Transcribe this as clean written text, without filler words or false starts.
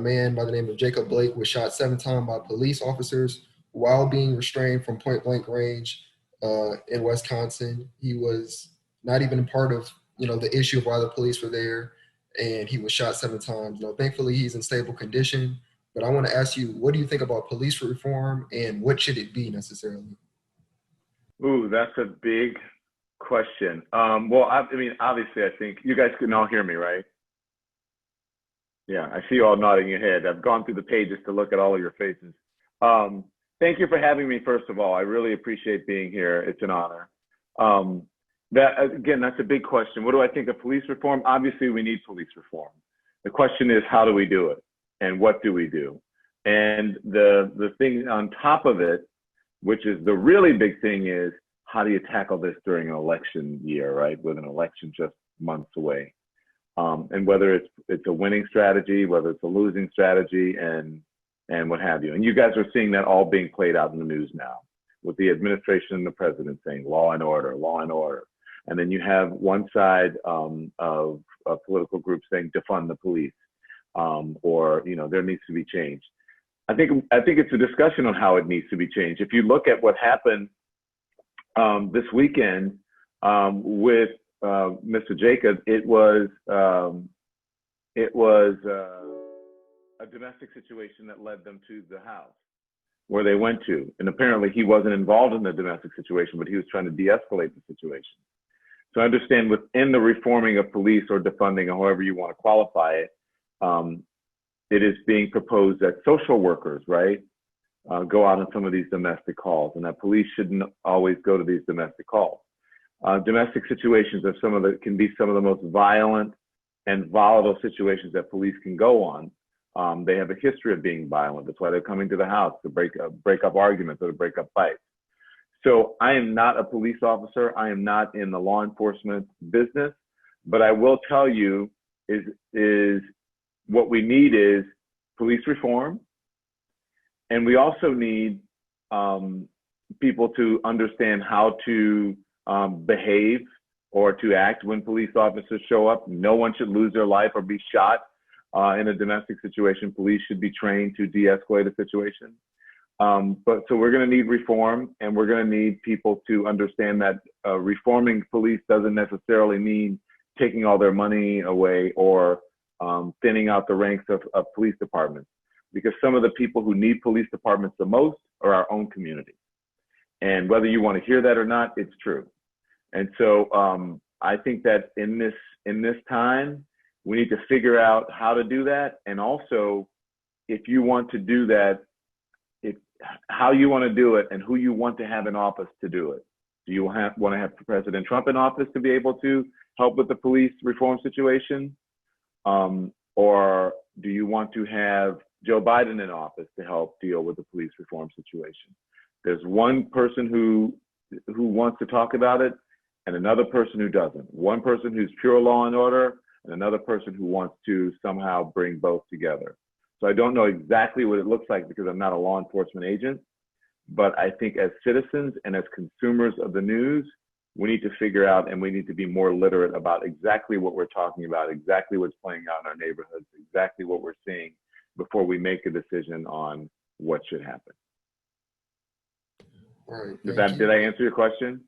A man by the name of Jacob Blake was shot 7 times by police officers while being restrained from point blank range in Wisconsin. He was not even a part of, the issue of why the police were there, and he was shot 7 times. Thankfully he's in stable condition. But I want to ask you, what do you think about police reform, and what should it be necessarily? Ooh, that's a big question. Well, I mean, obviously, I think you guys can all hear me, right? Yeah, I see you all nodding your head. I've gone through the pages to look at all of your faces. Thank you for having me, first of all. I really appreciate being here. It's an honor. Again, that's a big question. What do I think of police reform? Obviously, we need police reform. The question is, how do we do it? And what do we do? And the thing on top of it, which is the really big thing, is how do you tackle this during an election year, right? With an election just months away. And whether it's a winning strategy, whether it's a losing strategy, and what have you. And you guys are seeing that all being played out in the news now, with the administration and the president saying law and order, law and order. And then you have one side of a political group saying defund the police, or there needs to be change. I think it's a discussion on how it needs to be changed. If you look at what happened this weekend with Mr. Jacob, it was a domestic situation that led them to the house where they went to. And apparently he wasn't involved in the domestic situation, but he was trying to de-escalate the situation. So I understand within the reforming of police, or defunding, or however you want to qualify it, it is being proposed that social workers, right, go out on some of these domestic calls, and that police shouldn't always go to these domestic calls. Domestic situations are can be some of the most violent and volatile situations that police can go on. They have a history of being violent. That's why they're coming to the house, to break up arguments or to break up fights. So I am not a police officer. I am not in the law enforcement business, but I will tell you is what we need is police reform. And we also need people to understand how to behave or to act when police officers show up. No one should lose their life or be shot in a domestic situation. Police should be trained to de-escalate a situation. So we're going to need reform, and we're going to need people to understand that reforming police doesn't necessarily mean taking all their money away or thinning out the ranks of police departments, because some of the people who need police departments the most are our own community. And whether you want to hear that or not, it's true. And so I think that in this time, we need to figure out how to do that. And also, if you want to do that, how you want to do it and who you want to have in office to do it. Do you want to have President Trump in office to be able to help with the police reform situation? Or do you want to have Joe Biden in office to help deal with the police reform situation? There's one person who wants to talk about it, and another person who doesn't. One person who's pure law and order, and another person who wants to somehow bring both together. So I don't know exactly what it looks like because I'm not a law enforcement agent, but I think as citizens and as consumers of the news, we need to figure out, and we need to be more literate about exactly what we're talking about, exactly what's playing out in our neighborhoods, exactly what we're seeing before we make a decision on what should happen. All right. Did I answer your question?